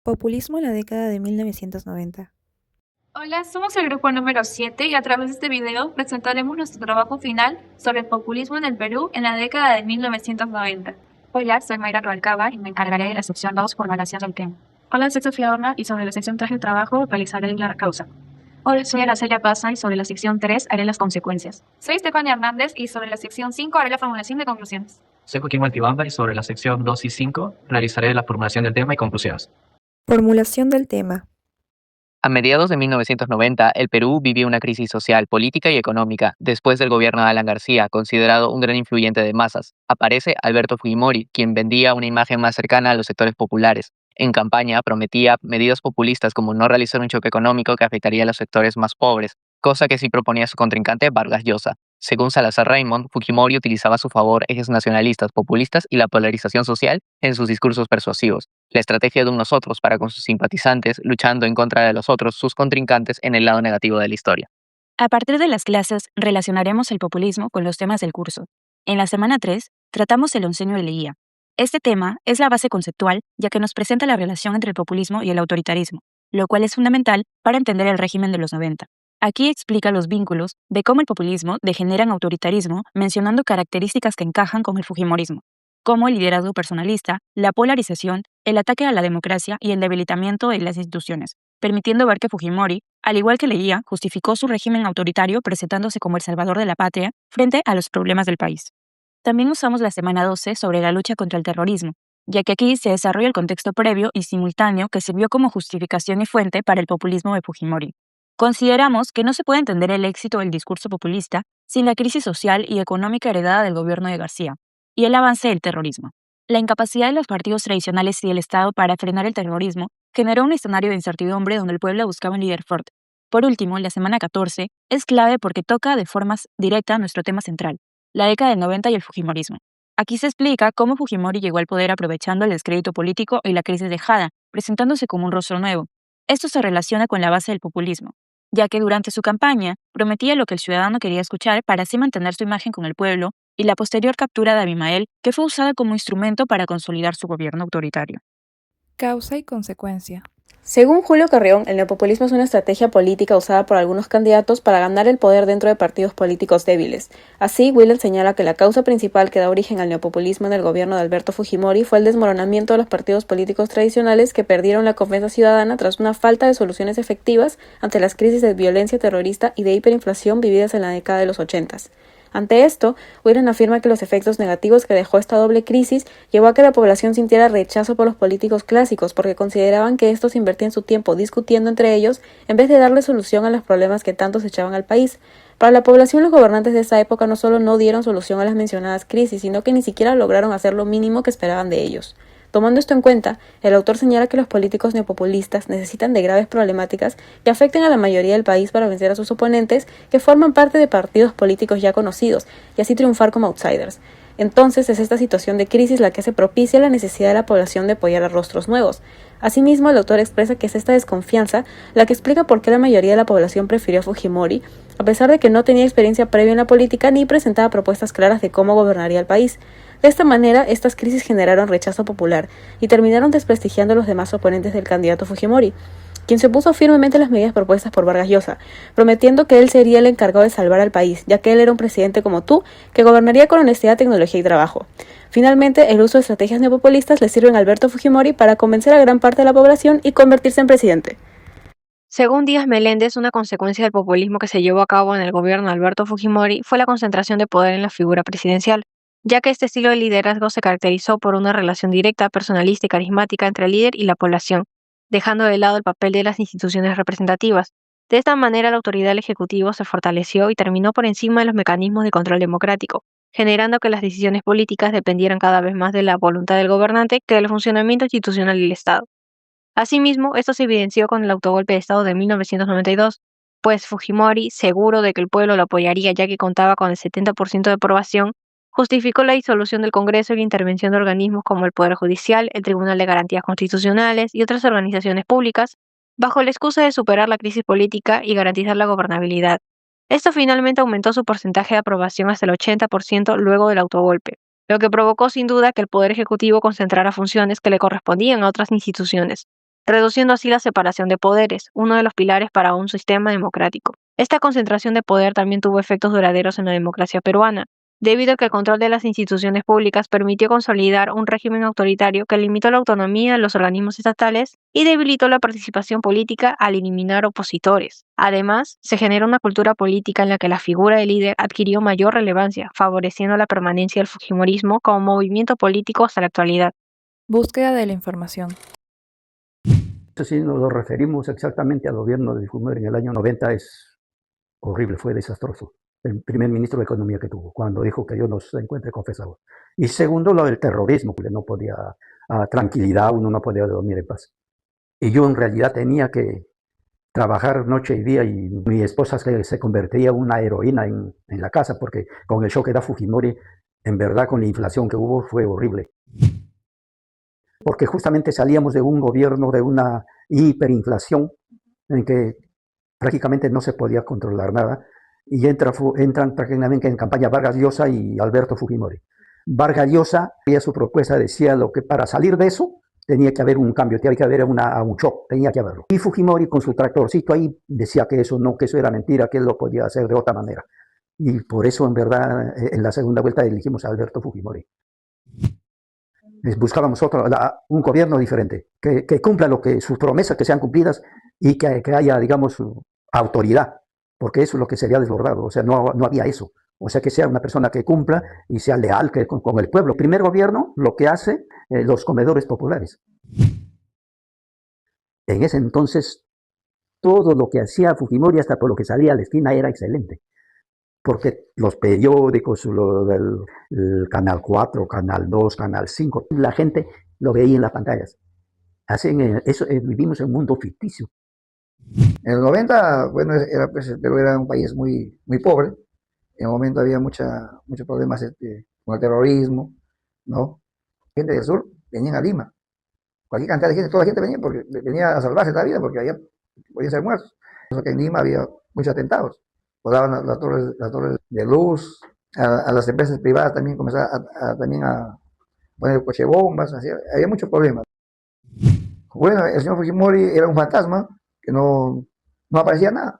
Populismo en la década de 1990. Hola, somos el grupo número 7 y a través de este video presentaremos nuestro trabajo final sobre el populismo en el Perú en la década de 1990. Hola, soy Mayra Rubalcaba y me encargaré de la sección 2 formulación del tema. Hola, soy Sofía Horna y sobre la sección 3 del trabajo realizaré la causa. Hola, soy Araceli Paza y sobre la sección 3 haré las consecuencias. Soy Estefania Hernández y sobre la sección 5 haré la formulación de conclusiones. Soy Joaquín Maltibamba y sobre la sección 2 y 5 realizaré la formulación del tema y conclusiones. Formulación del tema. A mediados de 1990, el Perú vivía una crisis social, política y económica. Después del gobierno de Alan García, considerado un gran influyente de masas, aparece Alberto Fujimori, quien vendía una imagen más cercana a los sectores populares. En campaña prometía medidas populistas como no realizar un choque económico que afectaría a los sectores más pobres, cosa que sí proponía su contrincante Vargas Llosa. Según Salazar Raymond, Fujimori utilizaba a su favor ejes nacionalistas, populistas y la polarización social en sus discursos persuasivos. La estrategia de un nosotros para con sus simpatizantes, luchando en contra de los otros, sus contrincantes, en el lado negativo de la historia. A partir de las clases, relacionaremos el populismo con los temas del curso. En la semana 3, tratamos el onceño de Leguía. Este tema es la base conceptual, ya que nos presenta la relación entre el populismo y el autoritarismo, lo cual es fundamental para entender el régimen de los 90. Aquí explica los vínculos de cómo el populismo degenera en autoritarismo, mencionando características que encajan con el fujimorismo, como el liderazgo personalista, la polarización, el ataque a la democracia y el debilitamiento de las instituciones, permitiendo ver que Fujimori, al igual que Leguía, justificó su régimen autoritario presentándose como el salvador de la patria frente a los problemas del país. También usamos la semana 12 sobre la lucha contra el terrorismo, ya que aquí se desarrolla el contexto previo y simultáneo que sirvió como justificación y fuente para el populismo de Fujimori. Consideramos que no se puede entender el éxito del discurso populista sin la crisis social y económica heredada del gobierno de García y el avance del terrorismo. La incapacidad de los partidos tradicionales y del Estado para frenar el terrorismo generó un escenario de incertidumbre donde el pueblo buscaba un líder fuerte. Por último, la semana 14 es clave porque toca de forma directa nuestro tema central, la década del 90 y el fujimorismo. Aquí se explica cómo Fujimori llegó al poder aprovechando el descrédito político y la crisis dejada, presentándose como un rostro nuevo. Esto se relaciona con la base del populismo, ya que durante su campaña prometía lo que el ciudadano quería escuchar para así mantener su imagen con el pueblo, y la posterior captura de Abimael, que fue usada como instrumento para consolidar su gobierno autoritario. Causa y consecuencia. Según Julio Carrión, el neopopulismo es una estrategia política usada por algunos candidatos para ganar el poder dentro de partidos políticos débiles. Así, Whelan señala que la causa principal que da origen al neopopulismo en el gobierno de Alberto Fujimori fue el desmoronamiento de los partidos políticos tradicionales que perdieron la confianza ciudadana tras una falta de soluciones efectivas ante las crisis de violencia terrorista y de hiperinflación vividas en la década de los 80. Ante esto, Whelan afirma que los efectos negativos que dejó esta doble crisis llevó a que la población sintiera rechazo por los políticos clásicos porque consideraban que estos invertían su tiempo discutiendo entre ellos en vez de darle solución a los problemas que tanto se echaban al país. Para la población, los gobernantes de esa época no solo no dieron solución a las mencionadas crisis, sino que ni siquiera lograron hacer lo mínimo que esperaban de ellos. Tomando esto en cuenta, el autor señala que los políticos neopopulistas necesitan de graves problemáticas que afecten a la mayoría del país para vencer a sus oponentes, que forman parte de partidos políticos ya conocidos, y así triunfar como outsiders. Entonces es esta situación de crisis la que hace propicia la necesidad de la población de apoyar a rostros nuevos. Asimismo, el autor expresa que es esta desconfianza la que explica por qué la mayoría de la población prefirió a Fujimori, a pesar de que no tenía experiencia previa en la política ni presentaba propuestas claras de cómo gobernaría el país. De esta manera, estas crisis generaron rechazo popular y terminaron desprestigiando a los demás oponentes del candidato Fujimori, quien se opuso firmemente a las medidas propuestas por Vargas Llosa, prometiendo que él sería el encargado de salvar al país, ya que él era un presidente como tú, que gobernaría con honestidad, tecnología y trabajo. Finalmente, el uso de estrategias neopopulistas le sirven a Alberto Fujimori para convencer a gran parte de la población y convertirse en presidente. Según Díaz Meléndez, una consecuencia del populismo que se llevó a cabo en el gobierno de Alberto Fujimori fue la concentración de poder en la figura presidencial, ya que este estilo de liderazgo se caracterizó por una relación directa, personalista y carismática entre el líder y la población, dejando de lado el papel de las instituciones representativas. De esta manera, la autoridad del Ejecutivo se fortaleció y terminó por encima de los mecanismos de control democrático, generando que las decisiones políticas dependieran cada vez más de la voluntad del gobernante que del funcionamiento institucional del Estado. Asimismo, esto se evidenció con el autogolpe de Estado de 1992, pues Fujimori, seguro de que el pueblo lo apoyaría ya que contaba con el 70% de aprobación, justificó la disolución del Congreso y la intervención de organismos como el Poder Judicial, el Tribunal de Garantías Constitucionales y otras organizaciones públicas, bajo la excusa de superar la crisis política y garantizar la gobernabilidad. Esto finalmente aumentó su porcentaje de aprobación hasta el 80% luego del autogolpe, lo que provocó sin duda que el Poder Ejecutivo concentrara funciones que le correspondían a otras instituciones. reduciendo así la separación de poderes, uno de los pilares para un sistema democrático. Esta concentración de poder también tuvo efectos duraderos en la democracia peruana, debido a que el control de las instituciones públicas permitió consolidar un régimen autoritario que limitó la autonomía de los organismos estatales y debilitó la participación política al eliminar opositores. Además, se generó una cultura política en la que la figura del líder adquirió mayor relevancia, favoreciendo la permanencia del fujimorismo como movimiento político hasta la actualidad. Búsqueda de la información. Si nos referimos exactamente al gobierno de Fujimori en el año 90, es horrible, fue desastroso. El primer ministro de Economía que tuvo, cuando dijo que Dios nos encuentre confesados. Y segundo, lo del terrorismo, que no podía, tranquilidad, uno no podía dormir en paz. Y yo en realidad tenía que trabajar noche y día, y mi esposa se convertía en una heroína en la casa, porque con el shock que da Fujimori, en verdad con la inflación que hubo, fue horrible. Porque justamente salíamos de un gobierno de una hiperinflación en que prácticamente no se podía controlar nada, y entran prácticamente en campaña Vargas Llosa y Alberto Fujimori. Vargas Llosa, su propuesta decía lo que para salir de eso tenía que haber un cambio, tenía que haber un shock, tenía que haberlo. Y Fujimori con su tractorcito ahí decía que eso era mentira, que él lo podía hacer de otra manera. Y por eso en verdad en la segunda vuelta elegimos a Alberto Fujimori. Buscábamos un gobierno diferente, que cumpla sus promesas, que sean cumplidas, y que haya, digamos, autoridad, porque eso es lo que se había desbordado, o sea, no había eso. O sea, que sea una persona que cumpla y sea leal con el pueblo. Primer gobierno, lo que hace los comedores populares. En ese entonces, todo lo que hacía Fujimori, hasta por lo que salía a la esquina, era excelente. Porque los periódicos, el Canal 4, Canal 2, Canal 5, la gente lo veía en las pantallas. Vivimos en un mundo ficticio. En el 90, bueno, Perú era un país muy, muy pobre. En el momento había muchos problemas con el terrorismo, ¿no? Gente del sur venían a Lima. Cualquier cantidad de gente, toda la gente venía a salvarse la vida porque allá podían ser muertos. Por eso que en Lima había muchos atentados. Volaban las torres de luz, a las empresas privadas también comenzaban a poner coche bombas, había muchos problemas. Bueno, el señor Fujimori era un fantasma que no aparecía nada,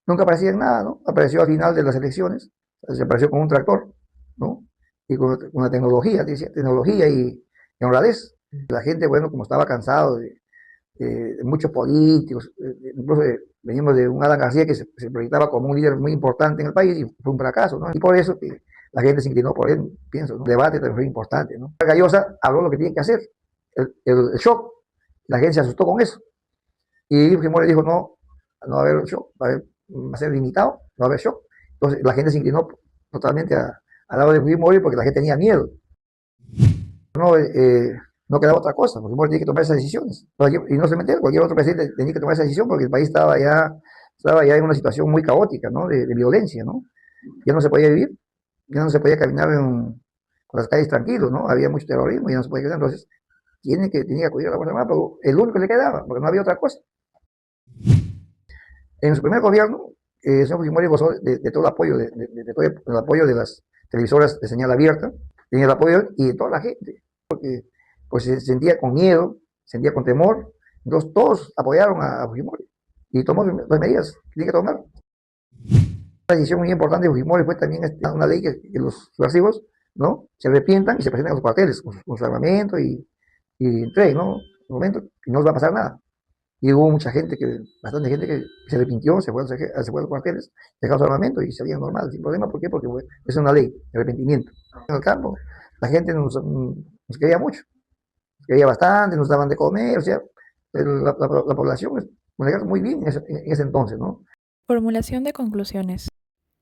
nunca aparecía en nada, ¿no? Apareció al final de las elecciones, se apareció con un tractor, ¿no? Y con una tecnología y honradez. La gente, bueno, como estaba cansado de muchos políticos, incluso venimos de un Alan García que se proyectaba como un líder muy importante en el país y fue un fracaso, ¿no? Y por eso que la gente se inclinó por él, pienso, ¿no? El debate también fue importante, ¿no? Gallosa habló lo que tiene que hacer, el shock, la gente se asustó con eso. Y Fujimori dijo, no va a haber shock, va a ser limitado, no va a haber shock. Entonces la gente se inclinó totalmente al lado de Fujimori porque la gente tenía miedo. No quedaba otra cosa, Fujimori tenía que tomar esas decisiones. Y no solamente cualquier otro presidente tenía que tomar esa decisión porque el país estaba ya en una situación muy caótica, ¿no? De violencia, ¿no? Ya no se podía vivir, ya no se podía caminar por las calles tranquilos, ¿no? Había mucho terrorismo, ya no se podía caminar. Entonces tenía que acudir a la Fuerza Armada, pero el único que le quedaba, porque no había otra cosa. En su primer gobierno, el señor Fujimori gozó de todo el apoyo, de todo el apoyo de las televisoras de señal abierta, tenía el apoyo y de toda la gente, porque pues se sentía con miedo, se sentía con temor, entonces todos apoyaron a Fujimori y tomó las medidas que tiene que tomar. Una decisión muy importante de Fujimori fue también una ley que los subversivos, ¿no? Se arrepientan y se presenten a los cuarteles con su armamento y entreguen, ¿no? En un momento, y no les va a pasar nada. Y hubo bastante gente que se arrepintió, se fue a los cuarteles, dejó su armamento y salían normal, sin problema. ¿Por qué? Porque es una ley de arrepentimiento. En el campo, la gente nos quería mucho, nos quería bastante, nos daban de comer, o sea, la población manejaba muy bien en ese entonces, ¿no? Formulación de conclusiones.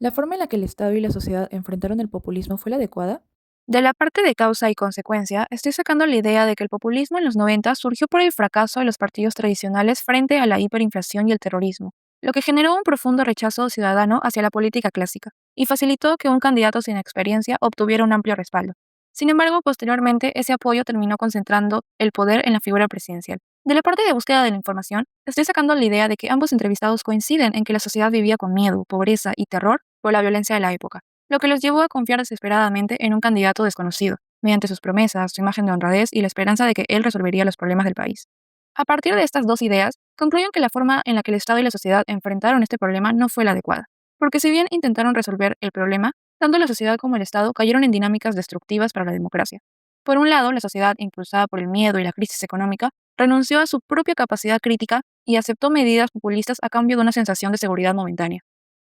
¿La forma en la que el Estado y la sociedad enfrentaron el populismo fue la adecuada? De la parte de causa y consecuencia, estoy sacando la idea de que el populismo en los 90 surgió por el fracaso de los partidos tradicionales frente a la hiperinflación y el terrorismo, lo que generó un profundo rechazo ciudadano hacia la política clásica, y facilitó que un candidato sin experiencia obtuviera un amplio respaldo. Sin embargo, posteriormente, ese apoyo terminó concentrando el poder en la figura presidencial. De la parte de búsqueda de la información, estoy sacando la idea de que ambos entrevistados coinciden en que la sociedad vivía con miedo, pobreza y terror por la violencia de la época, lo que los llevó a confiar desesperadamente en un candidato desconocido, mediante sus promesas, su imagen de honradez y la esperanza de que él resolvería los problemas del país. A partir de estas dos ideas, concluyen que la forma en la que el Estado y la sociedad enfrentaron este problema no fue la adecuada, porque si bien intentaron resolver el problema, tanto la sociedad como el Estado cayeron en dinámicas destructivas para la democracia. Por un lado, la sociedad, impulsada por el miedo y la crisis económica, renunció a su propia capacidad crítica y aceptó medidas populistas a cambio de una sensación de seguridad momentánea.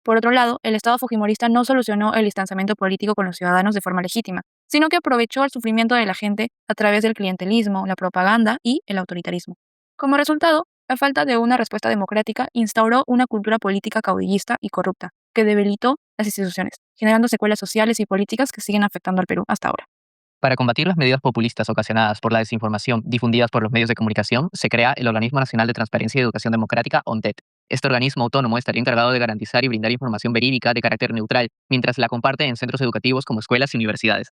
Por otro lado, el Estado fujimorista no solucionó el distanciamiento político con los ciudadanos de forma legítima, sino que aprovechó el sufrimiento de la gente a través del clientelismo, la propaganda y el autoritarismo. Como resultado, la falta de una respuesta democrática instauró una cultura política caudillista y corrupta, que debilitó las instituciones, generando secuelas sociales y políticas que siguen afectando al Perú hasta ahora. Para combatir las medidas populistas ocasionadas por la desinformación difundidas por los medios de comunicación, se crea el Organismo Nacional de Transparencia y Educación Democrática, ONTED. Este organismo autónomo estaría encargado de garantizar y brindar información verídica de carácter neutral, mientras la comparte en centros educativos como escuelas y universidades.